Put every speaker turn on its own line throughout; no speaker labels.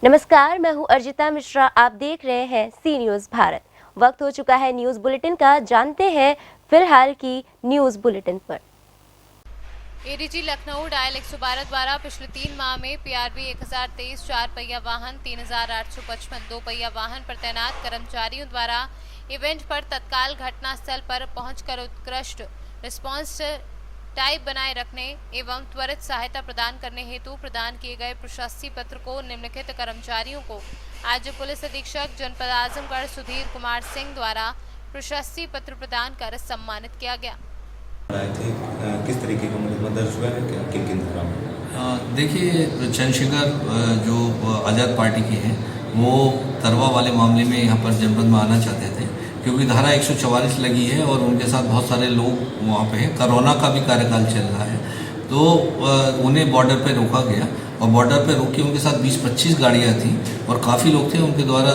नमस्कार, मैं हूं अर्जिता मिश्रा। आप देख रहे हैं सी न्यूज़ भारत। वक्त हो चुका है न्यूज़ बुलेटिन का। जानते हैं फिलहाल की न्यूज़ बुलेटिन पर।
एडीजी लखनऊ डायल 112 द्वारा पिछले 3 माह में पीआरबी 1023 4 पहिया वाहन, 3855 2 पहिया वाहन पर तैनात कर्मचारियों द्वारा इवेंट पर तत्काल घटनास्थल पर पहुंचकर उत्कृष्ट रिस्पांस टाइप बनाए रखने एवं त्वरित सहायता प्रदान करने हेतु प्रदान किए गए प्रशस्ति पत्र को निम्नलिखित कर्मचारियों को आज पुलिस अधीक्षक जनपद आजमगढ़ सुधीर कुमार सिंह द्वारा प्रशस्ति पत्र प्रदान कर सम्मानित किया गया।
किस तरीके का मुकदमा दर्ज हुआ है, क्या किन किन धारा में?
देखिए, चंद्रशेखर जो आज़ाद पार्टी के हैं वो तरवा वाले मामले में यहाँ पर जनपद में आना चाहते थे, क्योंकि धारा 144 लगी है और उनके साथ बहुत सारे लोग वहाँ पे हैं। कोरोना का भी कार्यकाल चल रहा है, तो उन्हें बॉर्डर पे रोका गया और बॉर्डर पे रोक के उनके साथ 20-25 गाड़ियाँ थी और काफ़ी लोग थे। उनके द्वारा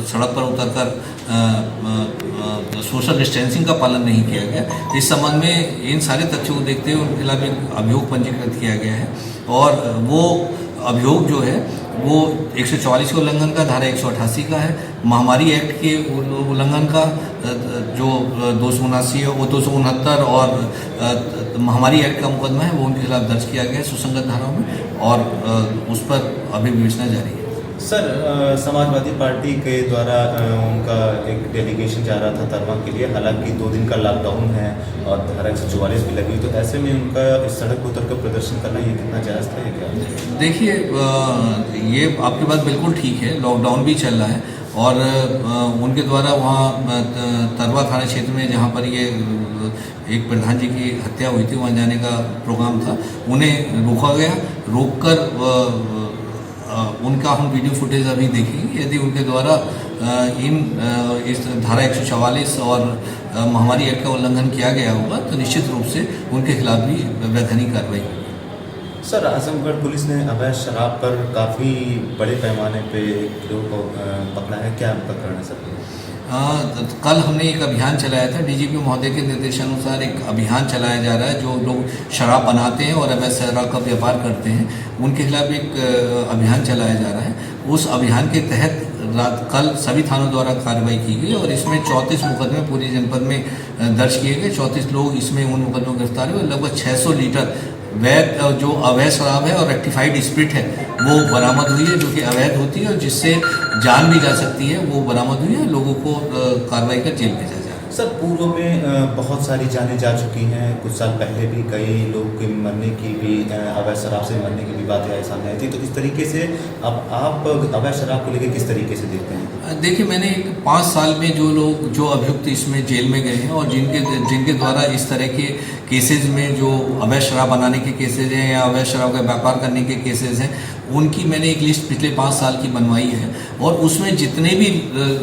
सड़क पर उतरकर सोशल डिस्टेंसिंग का पालन नहीं किया गया। इस संबंध में इन सारे तथ्यों को देखते हुए उनके खिलाफ एक अभियोग पंजीकृत किया गया है और वो अभियोग जो है वो 144 के उल्लंघन का, धारा 188 का है, महामारी एक्ट के उल्लंघन का जो 279 है, वो 269 और महामारी एक्ट का मुकदमा है वो उनके खिलाफ दर्ज किया गया है सुसंगत धाराओं में और उस पर अभी विवेचना जारी है।
सर, समाजवादी पार्टी के द्वारा उनका एक डेलीगेशन जा रहा था तरवा के लिए, हालांकि 2 दिन का लॉकडाउन है और धारा 144 भी लगी, तो ऐसे में उनका इस सड़क पर उतर कर प्रदर्शन करना ये कितना जायज़ था? क्या
देखिए, ये आपकी बात बिल्कुल ठीक है, लॉकडाउन भी चल रहा है और उनके द्वारा वहाँ तरवा थाना क्षेत्र में जहाँ पर ये एक प्रधान जी की हत्या हुई थी वहाँ जाने का प्रोग्राम था, उन्हें रोका गया। रोककर उनका हम वीडियो फुटेज अभी देखेंगे। यदि उनके द्वारा इस धारा 144 और महामारी एक्ट का उल्लंघन किया गया होगा तो निश्चित रूप से उनके खिलाफ भी वैधानिक कार्रवाई होगी।
सर, आजमगढ़ पुलिस ने अवैध शराब पर काफ़ी बड़े पैमाने पे गिरोह को पकड़ा है, क्या प्रकरण है सर?
कल हमने एक अभियान चलाया था। डीजीपी महोदय के निर्देशानुसार एक अभियान चलाया जा रहा है। जो लोग शराब बनाते हैं और अवैध शराब का व्यापार करते हैं उनके खिलाफ एक अभियान चलाया जा रहा है। उस अभियान के तहत कल सभी थानों द्वारा कार्रवाई की गई और इसमें 34 मुकदमे पूरे जनपद में दर्ज किए गए। 34 लोग इसमें उन मुकदमों में गिरफ्तार हुए। लगभग 600 लीटर जो अवैध शराब है और रेक्टिफाइड स्पिरिट है वो बरामद हुई है, जो कि अवैध होती है और जिससे जान भी जा सकती है, वो बरामद हुई है। लोगों को कार्रवाई कर जेल भेजा जा रहा है।
सर, पूर्व में बहुत सारी जानें जा चुकी हैं। कुछ साल पहले भी कई लोग के मरने की भी, अवैध शराब से मरने की भी बातें सामने आई थी, तो इस तरीके से अब आप अवैध शराब को लेकर किस तरीके से देखते हैं?
देखिए, मैंने 5 साल में जो अभियुक्त इसमें जेल में गए हैं और जिनके द्वारा इस तरह के केसेज में जो अवैध शराब बनाने के केसेज हैं या अवैध शराब का व्यापार करने के केसेज हैं, उनकी मैंने एक लिस्ट पिछले 5 साल की बनवाई है और उसमें जितने भी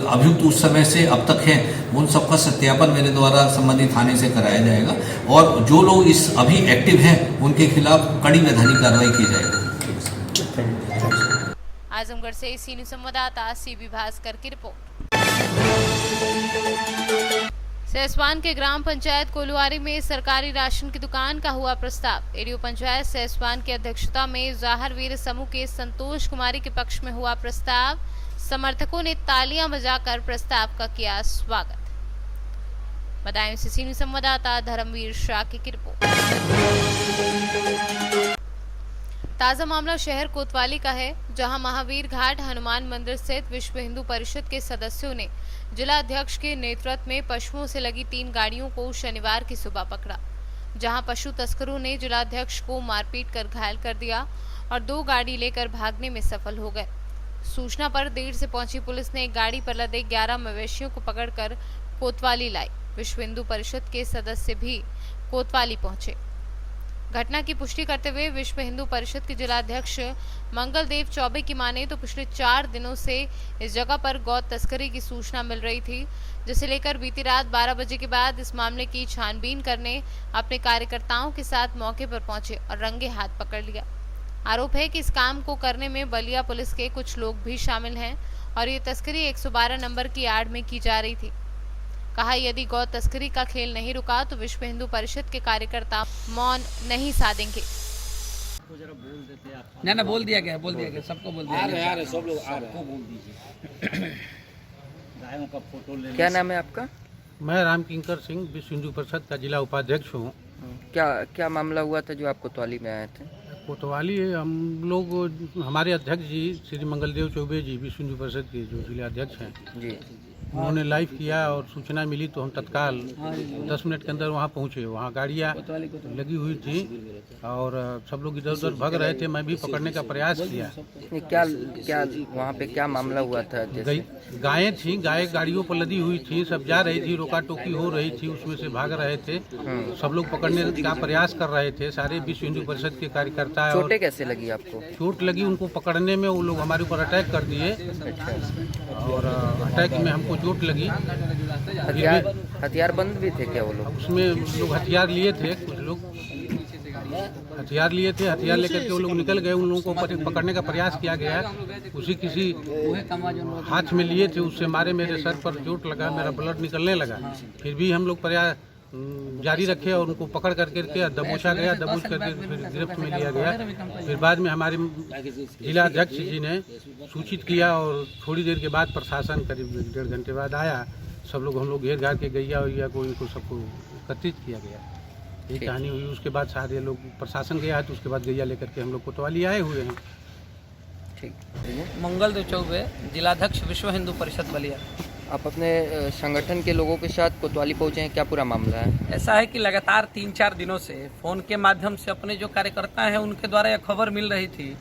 अभियुक्त उस समय से अब तक हैं उन सबका सत्यापन मेरे द्वारा संबंधित थाने से कराया जाएगा और जो लोग इस अभी एक्टिव हैं उनके खिलाफ कड़ी वैधानिक कार्रवाई की जाएगी।
आजमगढ़ से सी न्यूज़ संवाददाता सीबी भास्कर की रिपोर्ट। सहसवान के ग्राम पंचायत कोलुआरी में सरकारी राशन की दुकान का हुआ प्रस्ताव। एडीओ पंचायत सहसवान की अध्यक्षता में जाहरवीर समूह के संतोष कुमारी के पक्ष में हुआ प्रस्ताव। समर्थकों ने तालियां बजाकर प्रस्ताव का किया स्वागत। बताएं सी न्यूज़ संवाददाता धर्मवीर शाह की रिपोर्ट। ताजा मामला शहर कोतवाली का है, जहां महावीर घाट हनुमान मंदिर स्थित विश्व हिंदू परिषद के सदस्यों ने जिला अध्यक्ष के नेतृत्व में पशुओं से लगी 3 गाड़ियों को शनिवार की सुबह पकड़ा, जहां पशु तस्करों ने जिलाध्यक्ष को मारपीट कर घायल कर दिया और 2 गाड़ी लेकर भागने में सफल हो गए। सूचना पर देर से पहुंची पुलिस ने एक गाड़ी पर लदे 11 मवेशियों को पकड़कर कोतवाली लाई। विश्व हिंदू परिषद के सदस्य भी कोतवाली पहुंचे। घटना की पुष्टि करते हुए विश्व हिंदू परिषद के जिलाध्यक्ष मंगलदेव चौबे की माने तो पिछले 4 दिनों से इस जगह पर गौ तस्करी की सूचना मिल रही थी, जिसे लेकर बीती रात 12 बजे के बाद इस मामले की छानबीन करने अपने कार्यकर्ताओं के साथ मौके पर पहुंचे और रंगे हाथ पकड़ लिया। आरोप है कि इस काम को करने में बलिया पुलिस के कुछ लोग भी शामिल हैं और ये तस्करी 112 नंबर की आड़ में की जा रही थी। कहा, यदि गौ तस्करी का खेल नहीं रुका तो विश्व हिंदू परिषद के कार्यकर्ता मौन नहीं साधेंगे।
ना ना बोल दिया गया सबको बोल दिया गया।
सब लोग आ रहे हैं, बोल दीजिए। गायों का फोटो ले।
क्या नाम है आपका?
मैं राम किंकर सिंह विश्व हिंदू परिषद का जिला उपाध्यक्ष हूँ।
क्या मामला हुआ था जो आप कोतवाली में आए थे?
कोतवाली हम लोग, हमारे अध्यक्ष जी श्री मंगलदेव चौबे जी विश्व हिंदू परिषद के जो जिला अध्यक्ष हैं
जी,
उन्होंने लाइव किया और सूचना मिली तो हम तत्काल 10 मिनट के अंदर वहाँ पहुँचे। वहाँ गाड़ियाँ लगी हुई थी और सब लोग इधर उधर भाग रहे थे। मैं भी पकड़ने का प्रयास किया।
क्या वहाँ पे क्या मामला हुआ था? जैसे
गायें थी, गाय गाड़ियों पर लदी हुई थी, सब जा रही थी, रोका टोकी हो रही थी, उसमें से भाग रहे थे। सब लोग पकड़ने का प्रयास कर रहे थे, सारे विश्व हिंदू परिषद के कार्यकर्ता।
चोटें कैसे लगी आपको?
चोट लगी, उनको पकड़ने में वो लोग हमारे ऊपर अटैक कर दिए और अटैक में हमको चोट लगी।
हथियार बंद भी थे क्या वो लोग?
उसमें लोग हथियार लिए थे, कुछ लोग हथियार लिए थे, हथियार लेकर के वो लोग निकल गए। उन लोगों को पकड़ने का प्रयास किया गया, उसी किसी हाथ में लिए थे, उससे मारे, मेरे सर पर चोट लगा, मेरा ब्लड निकलने लगा। फिर भी हम लोग प्रयास जारी रखे और उनको पकड़ करके दबोचा गया, दबोच करके फिर गिरफ्त में लिया गया। फिर बाद में हमारे जिला अध्यक्ष जी ने सूचित किया और थोड़ी देर के बाद प्रशासन करीब 1.5 घंटे बाद आया। सब लोग हम लोग घेर घार के गैया वैया को इनको सबको एकत्रित किया गया। ये कहानी हुई। उसके बाद सारे लोग प्रशासन गया है तो उसके बाद गैया लेकर के हम लोग कोतवाली आए हुए हैं।
ठीक।
मंगलदेव चौबे, जिलाध्यक्ष विश्व हिंदू परिषद बलिया।
आप अपने संगठन के लोगों के साथ कोतवाली पहुंचे हैं, क्या पूरा मामला है?
ऐसा है कि लगातार 3-4 दिनों से फ़ोन के माध्यम से अपने जो कार्यकर्ता हैं उनके द्वारा यह खबर मिल रही थी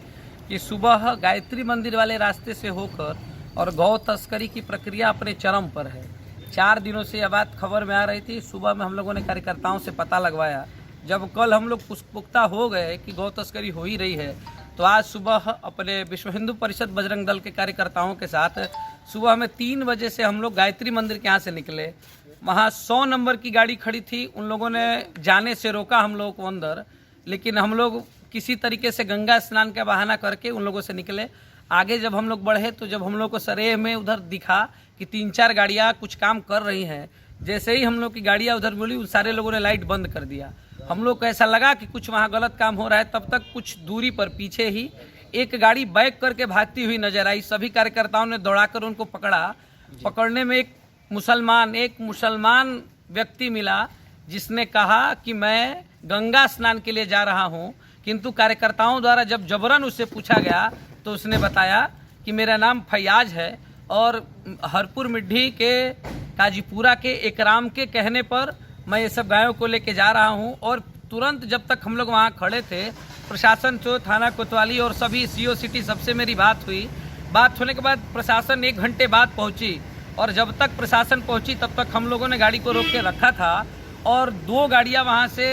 कि सुबह गायत्री मंदिर वाले रास्ते से होकर और गौ तस्करी की प्रक्रिया अपने चरम पर है। 4 दिनों से यह बात खबर में आ रही थी। सुबह में हम लोगों ने कार्यकर्ताओं से पता लगवाया। जब कल हम लोग पुख्ता हो गए कि गौ तस्करी हो ही रही है, तो आज सुबह अपने विश्व हिंदू परिषद बजरंग दल के कार्यकर्ताओं के साथ सुबह में 3 बजे से हम लोग गायत्री मंदिर के यहाँ से निकले। वहाँ 100 नंबर की गाड़ी खड़ी थी, उन लोगों ने जाने से रोका हम लोगों को अंदर, लेकिन हम लोग किसी तरीके से गंगा स्नान का बहाना करके उन लोगों से निकले। आगे जब हम लोग बढ़े तो जब हम लोग को सरेह में उधर दिखा कि 3-4 गाड़ियाँ कुछ काम कर रही हैं, जैसे ही हम लोग की गाड़ियाँ उधर मिली उन सारे लोगों ने लाइट बंद कर दिया। हम लोग को ऐसा लगा कि कुछ वहाँ गलत काम हो रहा है। तब तक कुछ दूरी पर पीछे ही एक गाड़ी बैक करके भागती हुई नजर आई। सभी कार्यकर्ताओं ने दौड़ाकर उनको पकड़ा। पकड़ने में एक मुसलमान व्यक्ति मिला जिसने कहा कि मैं गंगा स्नान के लिए जा रहा हूँ, किंतु कार्यकर्ताओं द्वारा जब जबरन उससे पूछा गया तो उसने बताया कि मेरा नाम फैयाज है और हरपुर मिड्ढी के काजीपुरा के एकराम के कहने पर मैं ये सब गायों को लेके जा रहा हूँ। और तुरंत जब तक हम लोग वहाँ खड़े थे, प्रशासन तो थाना कोतवाली और सभी सीओ सिटी सबसे मेरी बात हुई। बात होने के बाद प्रशासन 1 घंटे बाद पहुँची और जब तक प्रशासन पहुँची तब तक हम लोगों ने गाड़ी को रोक के रखा था और 2 गाड़ियाँ वहाँ से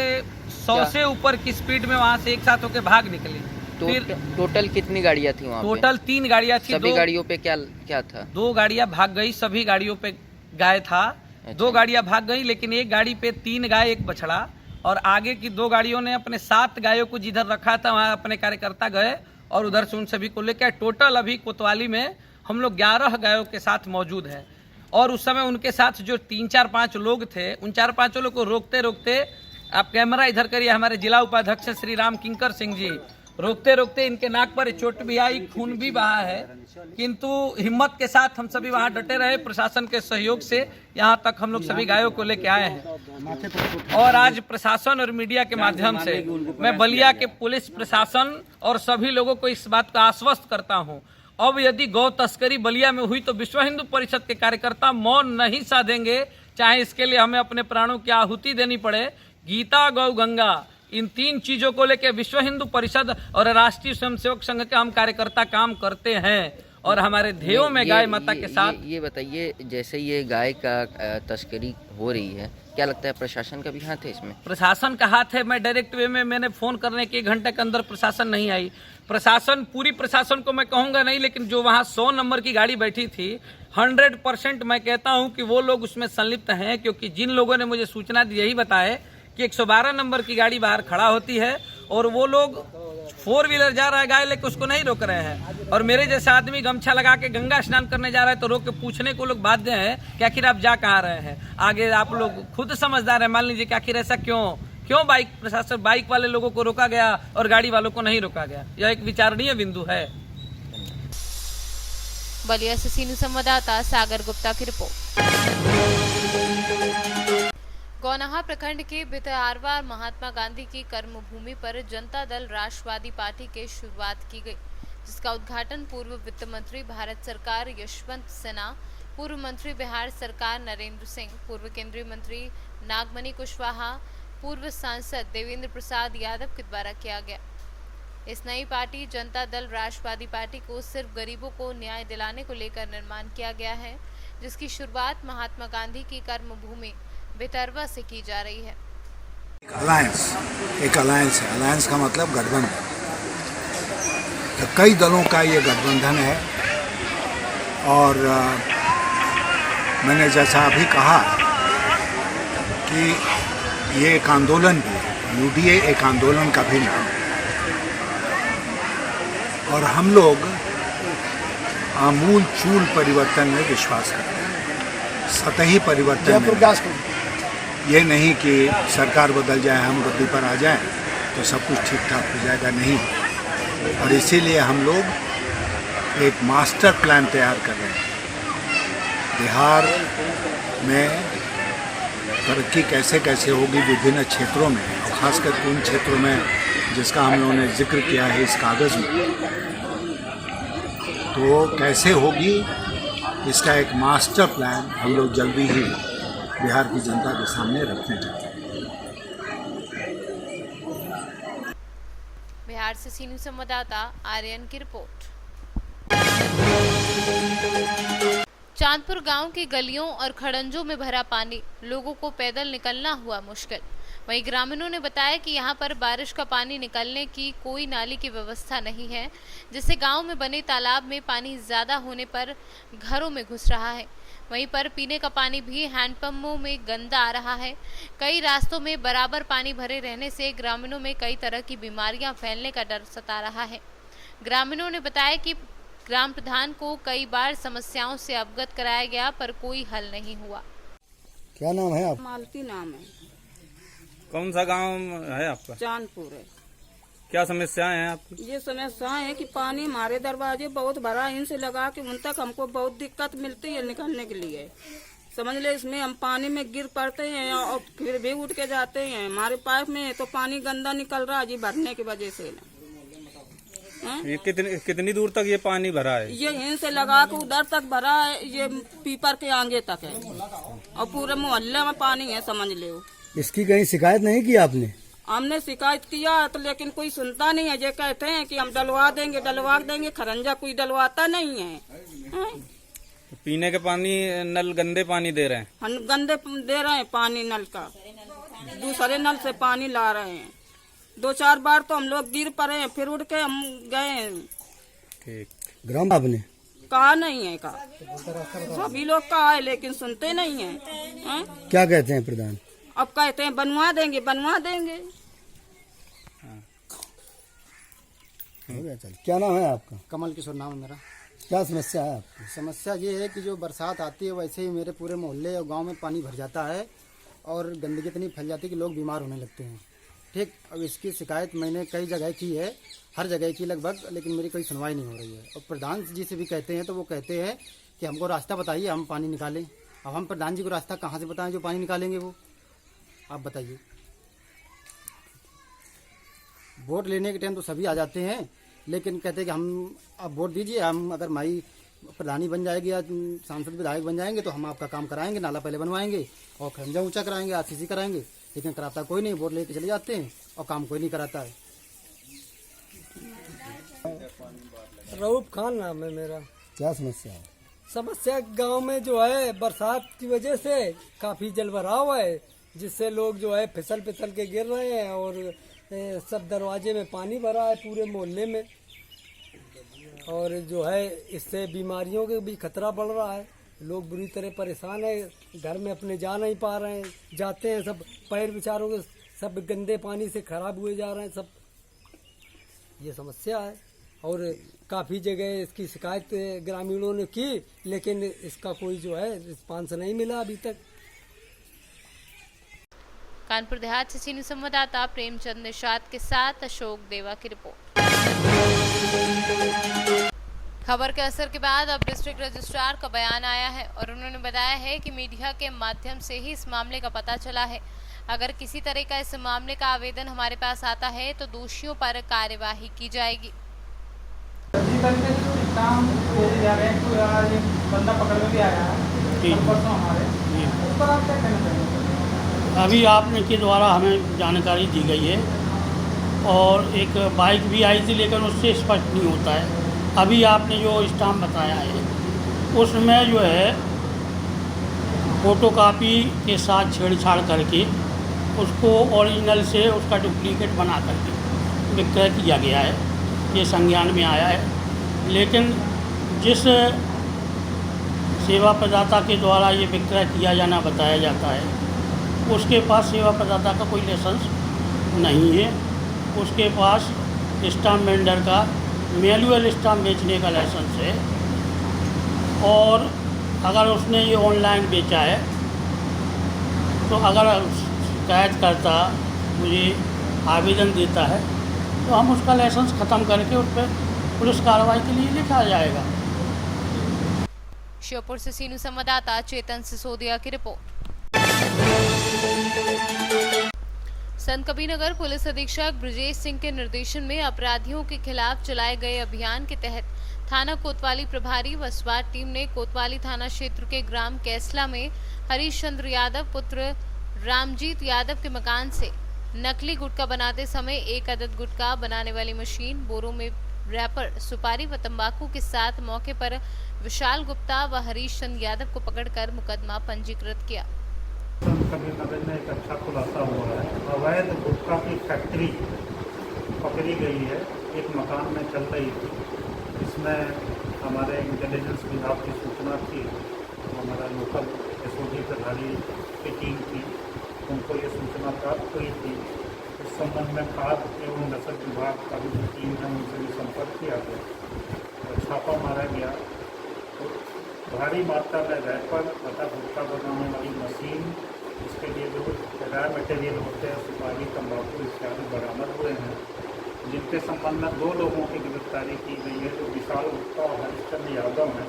100 से ऊपर की स्पीड में वहाँ से एक साथ होकर भाग निकली।
फिर टोटल कितनी गाड़ियाँ थी वहाँ पे?
टोटल 3 गाड़ियाँ थी।
सभी गाड़ियों पे क्या था?
2 गाड़ियाँ भाग गई, सभी गाड़ियों पे गाय था। 2 गाड़ियाँ भाग गई, लेकिन एक गाड़ी पे 3 गाय 1 बछड़ा और आगे की 2 गाड़ियों ने अपने 7 गायों को जिधर रखा था वहाँ अपने कार्यकर्ता गए और उधर से उन सभी को लेकर टोटल अभी कोतवाली में हम लोग 11 गायों के साथ मौजूद हैं। और उस समय उनके साथ जो 3-4-5 लोग थे, उन 4-5 लोग को रोकते रोकते, आप कैमरा इधर करिए, हमारे जिला उपाध्यक्ष श्री राम किंकर सिंह जी, रोकते रोकते इनके नाक पर चोट भी आई, खून भी बहा है, किंतु हिम्मत के साथ हम सभी वहां डटे रहे। प्रशासन के सहयोग से यहां तक हम लोग सभी गायों को लेके आए हैं। और आज प्रशासन और मीडिया के माध्यम से मैं बलिया के पुलिस प्रशासन और सभी लोगों को इस बात का आश्वस्त करता हूं, अब यदि गौ तस्करी बलिया में हुई तो विश्व हिंदू परिषद के कार्यकर्ता मौन नहीं साधेंगे, चाहे इसके लिए हमें अपने प्राणों की आहुति देनी पड़े। गीता, गौ, गंगा, इन 3 चीजों को लेकर विश्व हिंदू परिषद और राष्ट्रीय स्वयंसेवक संघ के हम कार्यकर्ता काम करते हैं और हमारे ध्येयों में गाय माता के साथ।
ये बताइए, जैसे ये गाय का तस्करी हो रही है, क्या लगता है प्रशासन का भी हाथ है इसमें?
प्रशासन का हाथ है। मैं डायरेक्ट वे में मैंने फोन करने के 1 घंटे के अंदर प्रशासन नहीं आई। प्रशासन, पूरी प्रशासन को मैं कहूंगा नहीं, लेकिन जो वहां 100 नंबर की गाड़ी बैठी थी 100% मैं कहता हूं कि वो लोग उसमें संलिप्त हैं, क्योंकि जिन लोगों ने मुझे सूचना दी यही बताए कि 112 नंबर की गाड़ी बाहर खड़ा होती है और वो लोग 4 व्हीलर जा रहा है गाय लेके, उसको नहीं रोक रहे हैं। और मेरे जैसा आदमी गमछा लगा के गंगा स्नान करने जा रहा है तो रोक के पूछने को लोग बाध्य हैं कि आखिर आप जा कहाँ रहे हैं। आगे आप लोग खुद समझदार हैं, मान लीजिए कि आखिर ऐसा क्यों क्यों बाइक वाले लोगों को रोका गया और गाड़ी वालों को नहीं रोका गया? यह एक विचारणीय बिंदु है।
बलिया से सीनू संवाददाता सागर गुप्ता की रिपोर्ट। गौनाहा प्रखंड के बितहारवा महात्मा गांधी की कर्मभूमि पर जनता दल राष्ट्रवादी पार्टी की शुरुआत की गई, जिसका उद्घाटन पूर्व वित्त मंत्री भारत सरकार यशवंत सिन्हा, पूर्व मंत्री बिहार सरकार नरेंद्र सिंह, पूर्व केंद्रीय मंत्री नागमणि कुशवाहा, पूर्व सांसद देवेंद्र प्रसाद यादव के द्वारा किया गया। इस नई पार्टी जनता दल राष्ट्रवादी पार्टी को सिर्फ गरीबों को न्याय दिलाने को लेकर निर्माण किया गया है, जिसकी शुरुआत महात्मा गांधी की कर्मभूमि बेतरवा से की जा रही है।
एक अलायंस है। अलायंस का मतलब गठबंधन। तो कई दलों का ये गठबंधन है और मैंने जैसा अभी कहा कि ये एक आंदोलन भी है। यूडीए एक आंदोलन का भी नाम है और हम लोग आमूल चूल परिवर्तन में विश्वास करते हैं, सतही परिवर्तन में। ये नहीं कि सरकार बदल जाए, हम गद्दी पर आ जाएं तो सब कुछ ठीक ठाक हो जाएगा, नहीं। और इसीलिए हम लोग एक मास्टर प्लान तैयार कर रहे हैं। बिहार में तरक्की कैसे कैसे होगी विभिन्न क्षेत्रों में, और खासकर उन क्षेत्रों में जिसका हम लोगों ने जिक्र किया है इस कागज़ में, तो कैसे होगी इसका एक मास्टर प्लान हम लोग जल्दी ही बिहार की जनता के सामने रखने चाहते हैं।
बिहार से सीनू संवाददाता आर्यन की रिपोर्ट। चांदपुर गांव की गलियों और खड़ंजों में भरा पानी, लोगों को पैदल निकलना हुआ मुश्किल। वहीं ग्रामीणों ने बताया कि यहां पर बारिश का पानी निकलने की कोई नाली की व्यवस्था नहीं है, जिससे गांव में बने तालाब में पानी ज्यादा होने पर घरों में घुस रहा है। वहीं पर पीने का पानी भी हैंडपंपों में गंदा आ रहा है। कई रास्तों में बराबर पानी भरे रहने से ग्रामीणों में कई तरह की बीमारियां फैलने का डर सता रहा है। ग्रामीणों ने बताया कि ग्राम प्रधान को कई बार समस्याओं से अवगत कराया गया पर कोई हल नहीं हुआ।
क्या नाम है आप?
मालती नाम है।
कौन सा गांव है आपका?
चांदपुर है।
क्या समस्याएं हैं आपकी?
ये समस्या है कि पानी हमारे दरवाजे बहुत भरा है, इनसे लगा के उन तक हमको बहुत दिक्कत मिलती है निकलने के लिए। समझ ले, इसमें हम पानी में गिर पड़ते हैं और फिर भी उठ के जाते हैं। हमारे पाइप में तो पानी गंदा निकल रहा है जी भरने की वजह से।
ये कितनी दूर तक ये पानी भरा है?
ये इनसे लगा के उधर तक भरा है, ये पीपर के आगे तक है और पूरे मोहल्ले में पानी है, समझ ले।
इसकी कहीं शिकायत नहीं की आपने?
हमने शिकायत किया तो लेकिन कोई सुनता नहीं है। ये कहते हैं कि हम डलवा देंगे, खरंजा कोई डलवाता नहीं है।
पीने के पानी नल गंदे पानी दे रहे हैं?
हम गंदे दे रहे हैं पानी, नल का दूसरे नल से पानी ला रहे हैं। 2-4 बार तो हम लोग गिर पड़े हैं, फिर उठ के हम गए।
ठीक।
ग्राम आपने
कहा नहीं है, कहा सभी लोग कहा है लेकिन सुनते नहीं है।
क्या कहते हैं प्रधान?
अब कहते हैं बनवा देंगे।
चल, क्या नाम है आपका?
कमल किशोर नाम है मेरा।
क्या समस्या है आपकी?
समस्या ये है कि जो बरसात आती है वैसे ही मेरे पूरे मोहल्ले और गांव में पानी भर जाता है और गंदगी इतनी फैल जाती है कि लोग बीमार होने लगते हैं। ठीक, अब इसकी शिकायत मैंने कई जगह की है, हर जगह की लगभग, लेकिन मेरी कोई सुनवाई नहीं हो रही है। और प्रधान जी से भी कहते हैं तो वो कहते हैं कि हमको रास्ता बताइए, हम पानी निकालें। अब हम प्रधान जी को रास्ता कहाँ से बताएं जो पानी निकालेंगे? वो आप बताइए। वोट लेने के टाइम तो सभी आ जाते हैं, लेकिन कहते हैं कि हम आप वोट दीजिए, हम अगर माई प्रधानी बन जाएगी या सांसद विधायक बन जाएंगे तो हम आपका काम कराएंगे, नाला पहले बनवाएंगे और खंजा ऊंचा कराएंगे, आरसीसी कराएंगे। लेकिन कराता कोई नहीं, वोट लेके चले जाते हैं और काम कोई नहीं कराता है।
रऊफ खान नाम है मेरा।
क्या समस्या है?
समस्या गांव में जो है बरसात की वजह से काफी जल भराव है, जिससे लोग जो है फिसल के गिर रहे हैं और सब दरवाजे में पानी भरा है पूरे मोहल्ले में। और जो है इससे बीमारियों के भी खतरा बढ़ रहा है। लोग बुरी तरह परेशान है, घर में अपने जा नहीं पा रहे हैं, जाते हैं सब पैर बेचारों के सब गंदे पानी से खराब हुए जा रहे हैं सब। ये समस्या है और काफ़ी जगह इसकी शिकायत ग्रामीणों ने की, लेकिन इसका कोई जो है रिस्पांस नहीं मिला अभी तक।
कानपुर देहात से सीनियर संवाददाता प्रेमचंद निषाद के साथ अशोक देवा की रिपोर्ट। खबर के असर के बाद अब डिस्ट्रिक्ट रजिस्ट्रार का बयान आया है और उन्होंने बताया है कि मीडिया के माध्यम से ही इस मामले का पता चला है। अगर किसी तरह का इस मामले का आवेदन हमारे पास आता है तो दोषियों पर कार्यवाही की जाएगी।
अभी आपने के द्वारा हमें जानकारी दी गई है और एक बाइक भी आई थी, लेकिन उससे स्पष्ट नहीं होता है। अभी आपने जो स्टाम्प बताया है उसमें जो है फोटोकॉपी के साथ छेड़छाड़ करके उसको ओरिजिनल से उसका डुप्लीकेट बना करके विक्रय किया गया है, ये संज्ञान में आया है। लेकिन जिस सेवा प्रदाता के द्वारा ये विक्रय किया जाना बताया जाता है उसके पास सेवा प्रदाता का कोई लाइसेंस नहीं है। उसके पास स्टाम्प वेंडर का मैनुअल स्टाम्प बेचने का लाइसेंस है और अगर उसने ये ऑनलाइन बेचा है तो अगर शिकायत करता मुझे आवेदन देता है तो हम उसका लाइसेंस ख़त्म करके उस पर पुलिस कार्रवाई के लिए लिखा जाएगा।
श्योपुर से सीनू संवाददाता चेतन सिसोदिया की रिपोर्ट। संत कबीरनगर पुलिस अधीक्षक ब्रजेश सिंह के निर्देशन में अपराधियों के खिलाफ चलाए गए अभियान के तहत थाना कोतवाली प्रभारी व स्वाट टीम ने कोतवाली थाना क्षेत्र के ग्राम कैसला में हरीश चंद्र यादव पुत्र रामजीत यादव के मकान से नकली गुटखा बनाते समय एक अदद गुटखा बनाने वाली मशीन, बोरों में रैपर, सुपारी व तंबाकू के साथ मौके पर विशाल गुप्ता व हरीश चंद्र यादव को पकड़कर मुकदमा पंजीकृत किया।
कबीरनगर में एक अच्छा खुलासा हुआ है। अवैध गुटखा की फैक्ट्री पकड़ी गई है, एक मकान में चल रही थी। इसमें हमारे इंटेलिजेंस विभाग की सूचना थी, हमारा लोकल एसओजी प्रभारी की टीम थी, उनको ये सूचना प्राप्त हुई थी। इस संबंध में खाद्य एवं रसद विभाग का भी टीम है, उनसे भी संपर्क किया गया और छापा मारा गया। तो भारी मात्रा में रैपर तथा गुटखा बनाने वाली मशीन, इसके लिए जो रॉ मटेरियल होते हैं, सुपारी, तंबाकू इत्यादि बरामद हुए हैं, जिनके संबंध में 2 लोगों की गिरफ्तारी की गई है, जो विशाल गुप्ता और हरिश्चंद्र यादव हैं,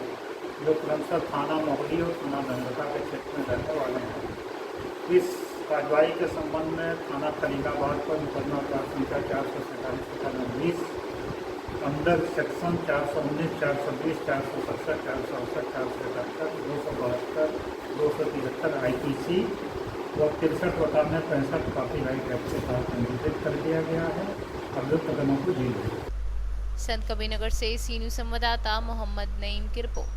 जो क्रमशः थाना मोहली और थाना धनगटा के क्षेत्र में रहने वाले हैं। इस कार्रवाई के संबंध में थाना खलीलाबाद पर मुकदमा प्राप्त संख्या 447/20 अंदर सेक्शन 419, 420, 467, 467, 477, 272, 273 IPC और 63/65 कॉपीराइट एक्ट के तहत पंजीकृत कर दिया गया है। अभियुक्त कदमों को जेल भेजा।
संत कबीरनगर से सीनू संवाददाता मोहम्मद नईम की रिपोर्ट।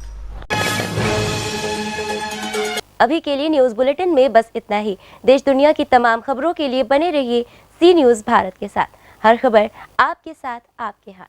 अभी के लिए न्यूज़ बुलेटिन में बस इतना ही। देश दुनिया की तमाम खबरों के लिए बने रहिए सी न्यूज़ भारत के साथ। हर खबर आपके साथ, आपके हाथ।